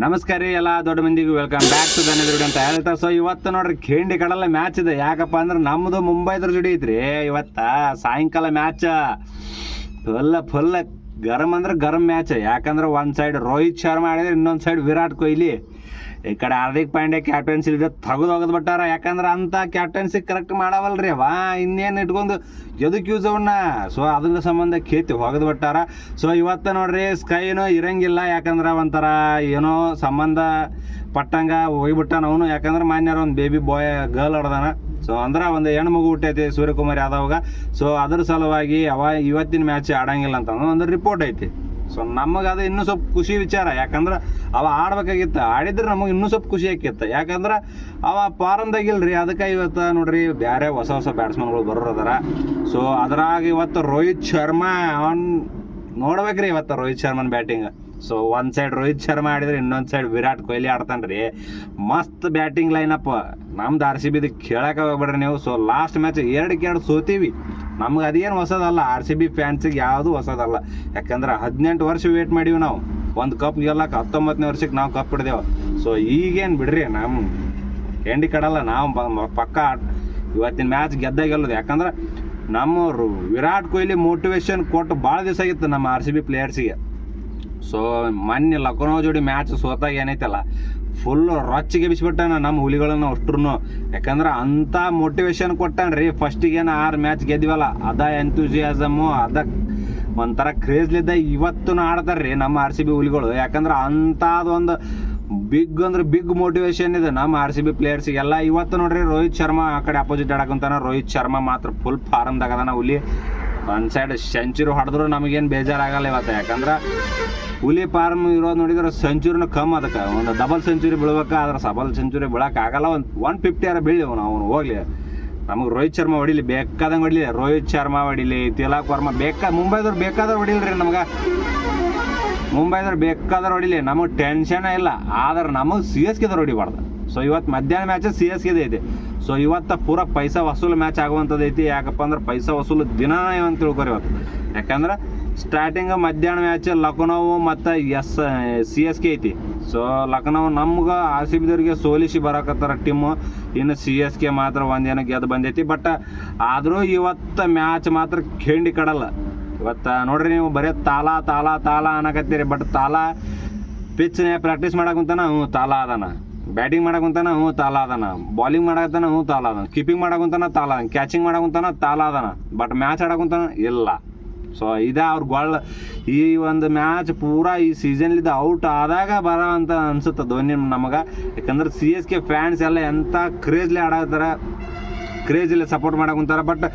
ನಮಸ್ಕಾರ ರೀ ಎಲ್ಲ ದೊಡ್ಡ ಮಂದಿಗೂ ವೆಲ್ಕಮ್ ಬ್ಯಾಕ್ ಟು ದನದ ವಿಡಿಯೋ ಅಂತ ಹೇಳ್ತಾ. ಸೊ ಇವತ್ತು ನೋಡ್ರಿ ಖೇಂಡಿ ಕಡಲ ಮ್ಯಾಚ್ ಇದೆ. ಯಾಕಪ್ಪ ಅಂದ್ರೆ ನಮ್ಮದು ಮುಂಬೈದ್ರ ಜೋಡಿ ಐತ್ರಿ ಇವತ್ತ ಸಾಯಂಕಾಲ ಮ್ಯಾಚ್. ಫುಲ್ ಗರಂ ಅಂದ್ರೆ ಗರಂ ಮ್ಯಾಚ್. ಯಾಕಂದ್ರೆ ಒಂದು ಸೈಡ್ ರೋಹಿತ್ ಶರ್ಮಾ ಆಡಿದ್ರೆ ಇನ್ನೊಂದು ಸೈಡ್ ವಿರಾಟ್ ಕೊಹ್ಲಿ. ಈ ಕಡೆ ಹಾರ್ದಿಕ್ ಪಾಂಡ್ಯ ಕ್ಯಾಪ್ಟನ್ಸಿ ಇದೆ ತೆಗೆದು ಬಿಟ್ಟಾರ. ಯಾಕಂದ್ರೆ ಅಂತ ಕ್ಯಾಪ್ಟನ್ಸಿ ಕರೆಕ್ಟ್ ಮಾಡವಲ್ರಿ ಅವ ಇನ್ನೇನು ಇಟ್ಕೊಂಡು ಎದಕ್ಕೆ ಯೂಸ್ ಅವನ್ನ. ಸೊ ಅದ್ರ ಸಂಬಂಧ ಕೇತಿ ಹೋಗದ್ ಬಿಟ್ಟಾರ. ಸೊ ಇವತ್ತು ನೋಡ್ರಿ ಸ್ಕೈನು ಇರಂಗಿಲ್ಲ. ಯಾಕಂದ್ರೆ ಒಂಥರ ಏನೋ ಸಂಬಂಧ ಪಟ್ಟಂಗ ಹೋಗ್ಬಿಟ್ಟಾನ ಅವನು. ಯಾಕಂದ್ರೆ ಮಾನ್ಯರ ಒಂದು ಬೇಬಿ ಬಾಯ್ ಗರ್ಲ್ ಹೊಡೆದಾನ. ಸೊ ಅಂದ್ರೆ ಒಂದು ಹೆಣ್ಣು ಮಗು ಹುಟ್ಟೈತಿ ಸೂರ್ಯಕುಮಾರ್ ಯಾದವ್ಗ. ಸೊ ಅದ್ರ ಸಲುವಾಗಿ ಅವ ಇವತ್ತಿನ ಮ್ಯಾಚ್ ಆಡಂಗಿಲ್ಲ ಅಂತ ಒಂದು ರಿಪೋರ್ಟ್ ಐತಿ. ಸೊ ನಮಗೆ ಅದು ಇನ್ನೂ ಸ್ವಲ್ಪ ಖುಷಿ ವಿಚಾರ. ಯಾಕಂದ್ರೆ ಅವ ಆಡ್ಬೇಕಾಗಿತ್ತು. ಆಡಿದ್ರೆ ನಮಗೆ ಇನ್ನೂ ಸ್ವಲ್ಪ ಖುಷಿ ಆಕಿತ್ತು. ಯಾಕಂದ್ರೆ ಅವ ಫಾರಮ್ದಾಗಿಲ್ರಿ. ಅದಕ್ಕೆ ಇವತ್ತು ನೋಡ್ರಿ ಬೇರೆ ಹೊಸ ಬ್ಯಾಟ್ಸ್ಮನ್ಗಳು ಬರೋರದಾರ. ಸೊ ಅದ್ರಾಗ ಇವತ್ತು ರೋಹಿತ್ ಶರ್ಮಾ ಅವನ್ ನೋಡ್ಬೇಕ್ರಿ ಇವತ್ತು ರೋಹಿತ್ ಶರ್ಮನ್ ಬ್ಯಾಟಿಂಗ್. ಸೊ ಒಂದು ಸೈಡ್ ರೋಹಿತ್ ಶರ್ಮಾ ಆಡಿದ್ರೆ ಇನ್ನೊಂದು ಸೈಡ್ ವಿರಾಟ್ ಕೊಹ್ಲಿ ಆಡ್ತಾನೆ ರೀ. ಮಸ್ತ್ ಬ್ಯಾಟಿಂಗ್ ಲೈನಪ್. ನಮ್ದು RCB ಕೇಳಕ್ಕೆ ಹೋಗ್ಬೇಡ್ರಿ ನೀವು. So last match 2-2 ಸೋತೀವಿ. ನಮ್ಗೆ ಅದೇನು ಹೊಸದಲ್ಲ. RCB ಫ್ಯಾನ್ಸಿಗೆ ಯಾವುದೂ ಹೊಸದಲ್ಲ. ಯಾಕಂದ್ರೆ 18 ವರ್ಷ ವೇಟ್ ಮಾಡೀವಿ ನಾವು ಒಂದು ಕಪ್ ಗೆಲ್ಲಕ್ಕೆ. 19ನೇ ವರ್ಷಕ್ಕೆ ನಾವು ಕಪ್ ಹಿಡ್ದೇವು. ಸೊ ಈಗೇನು ಬಿಡ್ರಿ ನಮ್ಮ ಎಂಡಿ ಕಡಲ್ಲ. ನಾವು ಪಕ್ಕ ಇವತ್ತಿನ ಮ್ಯಾಚ್ ಗೆಲ್ಲೋದು. ಯಾಕಂದ್ರೆ ನಮ್ಮ ವಿರಾಟ್ ಕೊಹ್ಲಿ ಮೋಟಿವೇಶನ್ ಕೊಟ್ಟು ಭಾಳ ದಿವಸ ಆಗಿತ್ತು ನಮ್ಮ RCB ಪ್ಲೇಯರ್ಸಿಗೆ. ಸೊ ಮೊನ್ನೆ ಲಕ್ನೋ ಜೋಡಿ ಮ್ಯಾಚ್ ಸೋತಾಗ ಏನೈತಲ್ಲ ಫುಲ್ ರೊಚ್ಚಿಗೆ ಬಿಸಿಬಿಟ್ಟಾನ ನಮ್ಮ ಹುಲಿಗಳನ್ನು ಅಷ್ಟ್ರು. ಯಾಕಂದ್ರೆ ಅಂಥ ಮೋಟಿವೇಶನ್ ಕೊಟ್ಟಾನ್ರಿ. ಫಸ್ಟಿಗೇನು 6 ಮ್ಯಾಚ್ ಗೆದ್ವಲ್ಲ ಅದ ಎಂಥೂಸಿಯಾಸಮು ಅದ ಒಂಥರ ಕ್ರೇಜ್ಲಿದ್ದ ಇವತ್ತು ಆಡ್ತಾರ್ರಿ ನಮ್ಮ RCB ಹುಲಿಗಳು. ಯಾಕಂದ್ರೆ ಅಂಥದ್ದೊಂದು ಬಿಗ್ ಮೋಟಿವೇಶನ್ ಇದೆ ನಮ್ಮ RCB ಪ್ಲೇಯರ್ಸಿಗೆಲ್ಲ. ಇವತ್ತು ನೋಡ್ರಿ ರೋಹಿತ್ ಶರ್ಮಾ ಆ ಕಡೆ ಅಪೋಸಿಟ್ ಆಡಕ್ಕಂತಾನ. ರೋಹಿತ್ ಶರ್ಮಾ ಮಾತ್ರ ಫುಲ್ ಫಾರಮ್ದಾಗ ಅದಾನ ಹುಲಿ. ಒಂದು ಸೈಡ್ ಸೆಂಚುರಿ ಹೊಡೆದ್ರು ನಮಗೇನು ಬೇಜಾರಾಗಲ್ಲ ಇವತ್ತು. ಯಾಕಂದ್ರೆ ಹುಲಿ ಫಾರ್ಮ್ ಇರೋದು ನೋಡಿದ್ರೆ ಸೆಂಚುರಿನೂ ಕಮ್ಮಿ. ಅದಕ್ಕೆ ಒಂದು ಡಬಲ್ ಸೆಂಚುರಿ ಬೀಳ್ಬೇಕು. ಆದ್ರೆ ಸಬಲ್ ಸೆಂಚುರಿ ಬೀಳೋಕ್ಕಾಗಲ್ಲ. ಒಂದು 150 ಬೀಳಿ ಅವನು ಹೋಗ್ಲಿ. ನಮಗೆ ರೋಹಿತ್ ಶರ್ಮಾ ಹೊಡಿಲಿ ಬೇಕಾದಂಗೆ ಹೊಡಿಲಿ. ರೋಹಿತ್ ಶರ್ಮಾ ಹೊಡಿಲಿ, ತಿಲಕ್ ವರ್ಮಾ ಮುಂಬೈದವ್ರು ಬೇಕಾದ್ರೆ ಹೊಡಿಲ್ರಿ ನಮ್ಗೆ. ಮುಂಬೈದವ್ರು ಬೇಕಾದ್ರೆ ಹೊಡಿಲಿ, ನಮಗೆ ಟೆನ್ಷನೇ ಇಲ್ಲ. ಆದ್ರೆ ನಮಗೆ CSKದವ್ರು ಹೊಡಿಬಾರ್ದು. ಸೊ ಇವತ್ತು ಮಧ್ಯಾಹ್ನ ಮ್ಯಾಚ್ CSKದೇ ಐತಿ. ಸೊ ಇವತ್ತು ಪೂರ ಪೈಸಾ ವಸೂಲು ಮ್ಯಾಚ್ ಆಗುವಂಥದ್ದು ಐತಿ. ಯಾಕಪ್ಪ ಅಂದ್ರೆ ಪೈಸಾ ವಸೂಲು ದಿನ ಅಂತ ತಿಳ್ಕೊರಿ ಇವತ್ತು. ಯಾಕಂದ್ರೆ ಸ್ಟಾರ್ಟಿಂಗ್ ಮಧ್ಯಾಹ್ನ ಮ್ಯಾಚ್ ಲಕ್ನೋ ಮತ್ತು CSK ಐತಿ. ಸೊ ಲಕ್ನೋ ನಮ್ಗೆ RCBದವ್ರಿಗೆ ಸೋಲಿಸಿ ಬರಕತ್ತಾರ ಟೀಮು. ಇನ್ನು CSK ಮಾತ್ರ ಒಂದೇನೋ ಗೆದ್ದು ಬಂದೈತಿ. ಬಟ್ ಆದರೂ ಇವತ್ತು ಮ್ಯಾಚ್ ಮಾತ್ರ ಖೇಂಡಿ ಕಡಲ್ಲ. ಇವತ್ತು ನೋಡ್ರಿ ನೀವು ಬರೀ ತಾಲ ಅನ್ನಕತ್ತೀರಿ. ಬಟ್ ತಾಲ ಪಿಚ್ನೇ ಪ್ರಾಕ್ಟೀಸ್ ಮಾಡಕ್ಕಂತಾನ ತಾಲ ಅದಾನ. ಬ್ಯಾಟಿಂಗ್ ಮಾಡಕ್ಕಂತಾನ ತಾಲ ಅದಾನ. ಬಾಲಿಂಗ್ ಮಾಡಕತ್ತಾನ ತಾಲ ಅದಾನ. ಕೀಪಿಂಗ್ ಮಾಡಕ್ಕಂತಾನ ತಾಲ ಅದಾನ. ಕ್ಯಾಚಿಂಗ್ ಮಾಡಕ್ಕಂತಾನ ತಾಲ ಅದಾನ. ಬಟ್ ಮ್ಯಾಚ್ ಆಡಕ್ಕಂತಾನ ಇಲ್ಲ. ಸೊ ಇದೇ ಅವ್ರ ಗೋಳ್. ಈ ಒಂದು ಮ್ಯಾಚ್ ಪೂರಾ ಈ ಸೀಸನ್ಲಿದ್ದ ಔಟ್ ಆದಾಗ ಬರೋ ಅಂತ ಅನ್ಸುತ್ತೆ ಧೋನಿ ನಮಗೆ. ಯಾಕಂದ್ರೆ CSK ಫ್ಯಾನ್ಸ್ ಎಲ್ಲ ಎಂಥ ಕ್ರೇಜ್ಲಿ ಆಡತ್ತಾರ, ಕ್ರೇಜಲ್ಲಿ ಸಪೋರ್ಟ್ ಮಾಡಕ್ಕಂತಾರೆ. ಬಟ್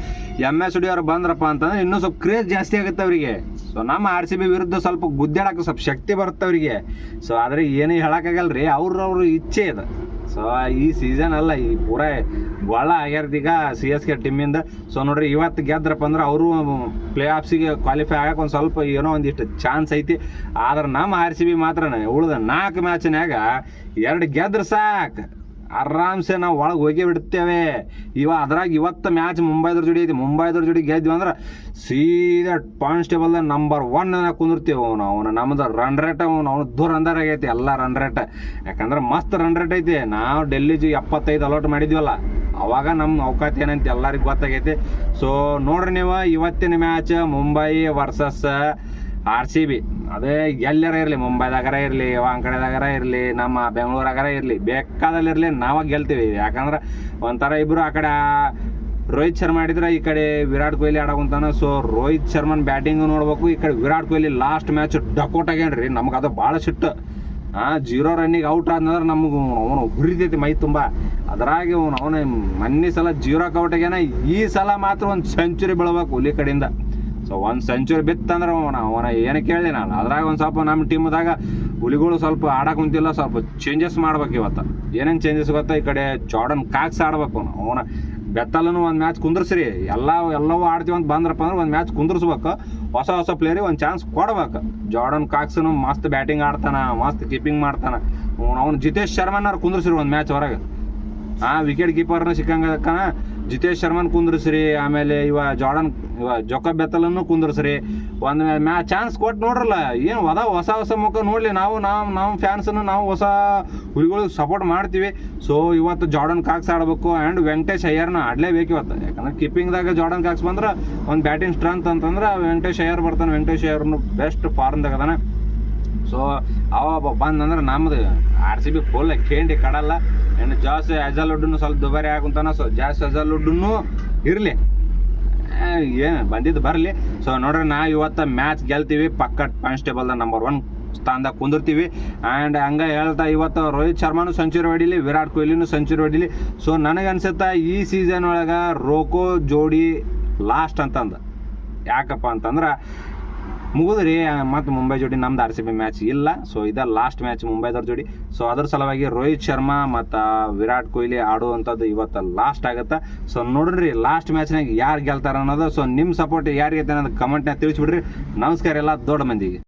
MS ಅವ್ರು ಬಂದ್ರಪ್ಪ ಅಂತಂದ್ರೆ ಇನ್ನೂ ಸ್ವಲ್ಪ ಕ್ರೇಜ್ ಜಾಸ್ತಿ ಆಗುತ್ತೆ ಅವರಿಗೆ. ಸೊ ನಮ್ಮ RCB ವಿರುದ್ಧ ಸ್ವಲ್ಪ ಗುದ್ದಾಡಕ್ಕೆ ಸ್ವಲ್ಪ ಶಕ್ತಿ ಬರುತ್ತೆ ಅವರಿಗೆ. ಸೊ ಆದರೆ ಏನೂ ಹೇಳೋಕ್ಕಾಗಲ್ಲ ರೀ. ಅವ್ರ ಇಚ್ಛೆ ಇದೆ. ಸೊ ಈ ಸೀಸನ್ ಅಲ್ಲ, ಈ ಪೂರ ಭಾಳ ಆಗ್ಯಾರ್ದು ಈಗ CSK ಟೀಮಿಂದ. ಸೊ ನೋಡ್ರಿ ಇವತ್ತು ಗೆದ್ರಪ್ಪ ಅಂದ್ರೆ ಅವರು ಪ್ಲೇ ಆಫ್ಸಿಗೆ ಕ್ವಾಲಿಫೈ ಆಗಕ್ಕೆ ಒಂದು ಸ್ವಲ್ಪ ಏನೋ ಒಂದಿಷ್ಟು ಚಾನ್ಸ್ ಐತಿ. ಆದ್ರೆ ನಮ್ಮ RCB ಮಾತ್ರ ಉಳಿದ 4 ಮ್ಯಾಚ್ನ್ಯಾಗ 2 ಗೆದ್ರೆ ಸಾಕು, ಆರಾಮ್ಸೆ ನಾವು ಒಳಗೆ ಹೋಗಿ ಬಿಡ್ತೇವೆ. ಅದ್ರಾಗ ಇವತ್ತು ಮ್ಯಾಚ್ ಮುಂಬೈದವ್ರ ಜೋಡಿ ಐತಿ. ಮುಂಬೈದವ್ರ ಜೋಡಿ ಗೆದ್ವಿ ಅಂದ್ರೆ ಸೀದಾ ಪಾಯಿಂಟ್ಸ್ ಟೇಬಲ್ದಾಗ ನಂಬರ್ 1 ಕುಂದಿರ್ತೀವಿ. ಅವನು ನಮ್ದು ರನ್ ರೇಟ್ ಅವನು ದುರಂದರ ಆಗೈತಿ ಎಲ್ಲ ರನ್ ರೇಟ್. ಯಾಕಂದ್ರೆ ಮಸ್ತ್ ರನ್ ರೇಟ್ ಐತಿ. ನಾವು ಡೆಲ್ಲಿ 75 ಅಲೌಟ್ ಮಾಡಿದ್ವಲ್ಲ ಅವಾಗ ನಮ್ಮ ಅವಕಾಶ ಏನಂತ ಎಲ್ಲರಿಗೂ ಗೊತ್ತಾಗೈತಿ. ಸೊ ನೋಡ್ರಿ ನೀವು ಇವತ್ತಿನ ಮ್ಯಾಚ್ ಮುಂಬೈ ವರ್ಸಸ್ RCB. ಅದೇ ಎಲ್ಲರ ಇರಲಿ, ಮುಂಬೈದಾಗರ ಇರಲಿ, ವಾಂಕಡೆದಾಗರ ಇರಲಿ, ನಮ್ಮ ಬೆಂಗಳೂರಾಗರ ಇರಲಿ, ಬೇಕಾದಲ್ಲಿರಲಿ ನಾವು ಗೆಲ್ತೀವಿ. ಯಾಕಂದ್ರೆ ಒಂಥರ ಇಬ್ಬರು ಆ ಕಡೆ ರೋಹಿತ್ ಶರ್ಮಾ ಆಡಿದ್ರೆ ಈ ಕಡೆ ವಿರಾಟ್ ಕೊಹ್ಲಿ ಆಡೋಕಂತಾನೆ. ಸೊ ರೋಹಿತ್ ಶರ್ಮನ್ ಬ್ಯಾಟಿಂಗು ನೋಡ್ಬೇಕು. ಈ ಕಡೆ ವಿರಾಟ್ ಕೊಹ್ಲಿ ಲಾಸ್ಟ್ ಮ್ಯಾಚ್ ಡಕೋಟ್ ಆಗ್ಯಾನ್ರಿ. ನಮ್ಗೆ ಅದು ಭಾಳ ಸಿಟ್ಟು. 0 ರನ್ನಿಗೆ ಔಟ್ ಆದ್ನಂದ್ರೆ ನಮಗೂ ಅವನು ಹುರಿತೈತಿ ಮೈ ತುಂಬ. ಅದ್ರಾಗೆ ಅವನು ಮೊನ್ನೆ ಸಲ 0 ಔಟ್ ಆಗ್ಯಾನ. ಈ ಸಲ ಮಾತ್ರ ಒಂದು ಸೆಂಚುರಿ ಬೀಳ್ಬೇಕು ಹುಲಿ ಕಡೆಯಿಂದ. ಸೊ 1 ಸೆಂಚುರಿ ಬಿತ್ತಂದ್ರೆ ಅವನ ಏನು ಕೇಳಿ ನಾನು. ಅದ್ರಾಗ ಒಂದು ಸ್ವಲ್ಪ ನಮ್ಮ ಟೀಮ್ದಾಗ ಹುಲಿಗಳು ಸ್ವಲ್ಪ ಆಡಕ್ಕೆ ಕುಂತಿಲ್ಲ. ಸ್ವಲ್ಪ ಚೇಂಜಸ್ ಮಾಡ್ಬೇಕು ಇವತ್ತು. ಏನೇನು ಚೇಂಜಸ್ ಗೊತ್ತಾ? ಈ ಕಡೆ ಜಾರ್ಡನ್ ಕಾಕ್ಸ್ ಆಡ್ಬೇಕು. ಅವನ ಬೆತ್ತಲ್ಲೂ ಒಂದು ಮ್ಯಾಚ್ ಕುಂದ್ರಿಸ್ರಿ. ಎಲ್ಲವೂ ಆಡ್ತೀವಿ ಅಂತ ಬಂದ್ರಪ್ಪ ಅಂದ್ರೆ ಒಂದು ಮ್ಯಾಚ್ ಕುಂದ್ರಿಸ್ಬೇಕು. ಹೊಸ ಪ್ಲೇಯರಿಗೆ ಒಂದು ಚಾನ್ಸ್ ಕೊಡ್ಬೇಕು. ಜಾರ್ಡನ್ ಕಾಕ್ಸನು ಮಸ್ತ್ ಬ್ಯಾಟಿಂಗ್ ಆಡ್ತಾನೆ, ಮಸ್ತ್ ಕೀಪಿಂಗ್ ಮಾಡ್ತಾನೆ. ಅವ್ನು ಜಿತೇಶ್ ಶರ್ಮನಾರು ಕುಂದ್ರಿಸ್ರಿ ಒಂದು ಮ್ಯಾಚ್ ಹೊರಗೆ. ವಿಕೆಟ್ ಕೀಪರ್ನ ಸಿಕ್ಕಂಗ ಜಿತೇಶ್ ಶರ್ಮನ್ ಕುಂದ್ರಿಸ್ರಿ. ಆಮೇಲೆ ಜಾರ್ಡನ್ ಜೊಕ ಬೆತ್ತಲನ್ನು ಕುಂದ್ರಸ್ರಿ, ಒಂದು ಚಾನ್ಸ್ ಕೊಟ್ಟು ನೋಡ್ರಲ್ಲ. ಏನು ಹೊಸ ಮುಖ ನೋಡಲಿ. ನಾವು ಫ್ಯಾನ್ಸನ್ನು ನಾವು ಹೊಸ ಹುಲಿಗಳಿಗೆ ಸಪೋರ್ಟ್ ಮಾಡ್ತೀವಿ. ಸೊ ಇವತ್ತು ಜಾರ್ಡನ್ ಕಾಕ್ಸ್ ಆಡಬೇಕು ಆ್ಯಂಡ್ ವೆಂಕಟೇಶ್ ಅಯ್ಯರ್ನ ಆಡಲೇಬೇಕು ಇವತ್ತು. ಯಾಕಂದ್ರೆ ಕೀಪಿಂಗ್ದಾಗ ಜಾರ್ಡನ್ ಕಾಕ್ಸ್ ಬಂದ್ರೆ ಒಂದು ಬ್ಯಾಟಿಂಗ್ ಸ್ಟ್ರೆಂತ್ ಅಂತಂದ್ರೆ ವೆಂಕಟೇಶ್ ಅಯ್ಯರ್ ಬರ್ತಾನೆ. ವೆಂಕಟೇಶ್ ಅಯ್ಯರ್ನು ಬೆಸ್ಟ್ ಫಾರ್ಮ್ದಾಗ ಅದಾನೆ. ಸೊ ಅವ ಬಂದಂದ್ರೆ ನಮ್ಮದು RCB ಫುಲ್ ಖೇಂಡಿ ಕಡಲ್ಲ. ಏನು ಜಾಸ್ ಅಜಾಲುಡ್ಡನ್ನು ಸ್ವಲ್ಪ ದುಬಾರಿ ಆಗುಂತಾನ. ಸೊ ಜಾಸ್ ಅಜಾಲುಡ್ಡನ್ನು ಇರಲಿ, ಏನು ಬಂದಿದ್ದು ಬರಲಿ. ಸೊ ನೋಡ್ರಿ, ನಾವು ಇವತ್ತು ಮ್ಯಾಚ್ ಗೆಲ್ತೀವಿ. ಪಕ್ಕ ಕಾನ್ಸ್ಟೇಬಲ್ದ ನಂಬರ್ 1 ಸ್ಥಾನದಾಗ ಕುಂದಿರ್ತೀವಿ. ಆ್ಯಂಡ್ ಹಂಗೆ ಹೇಳ್ತಾ ಇವತ್ತು ರೋಹಿತ್ ಶರ್ಮಾನು ಸೆಂಚುರಿ ಹೊಡಿಲಿ, ವಿರಾಟ್ ಕೊಹ್ಲಿನೂ ಸೆಂಚುರಿ ಹೊಡಿಲಿ. ಸೊ ನನಗನ್ಸುತ್ತಾ ಈ ಸೀಸನ್ ಒಳಗೆ ರೋಕೋ ಜೋಡಿ ಲಾಸ್ಟ್ ಅಂತಂದು. ಯಾಕಪ್ಪ ಅಂತಂದ್ರೆ ಮುಗಿದ್ರಿ ಮತ್ತು ಮುಂಬೈ ಜೋಡಿ ನಮ್ದು RCB ಮ್ಯಾಚ್ ಇಲ್ಲ. ಸೊ ಇದು ಲಾಸ್ಟ್ ಮ್ಯಾಚ್ ಮುಂಬೈದವ್ರ ಜೋಡಿ. ಸೊ ಅದ್ರ ಸಲುವಾಗಿ ರೋಹಿತ್ ಶರ್ಮಾ ಮತ್ತು ವಿರಾಟ್ ಕೊಹ್ಲಿ ಆಡುವಂಥದ್ದು ಇವತ್ತು ಲಾಸ್ಟ್ ಆಗುತ್ತೆ. ಸೊ ನೋಡ್ರಿ ಲಾಸ್ಟ್ ಮ್ಯಾಚ್ನಾಗ ಯಾರು ಗೆಲ್ತಾರೆ ಅನ್ನೋದು. ಸೊ ನಿಮ್ಮ ಸಪೋರ್ಟ್ ಯಾರಿಗೆ ಅನ್ನೋದು ಕಮೆಂಟ್ನಾಗ ತಿಳಿಸ್ಬಿಡ್ರಿ. ನಮಸ್ಕಾರ ಎಲ್ಲ ದೊಡ್ಡ ಮಂದಿಗೆ.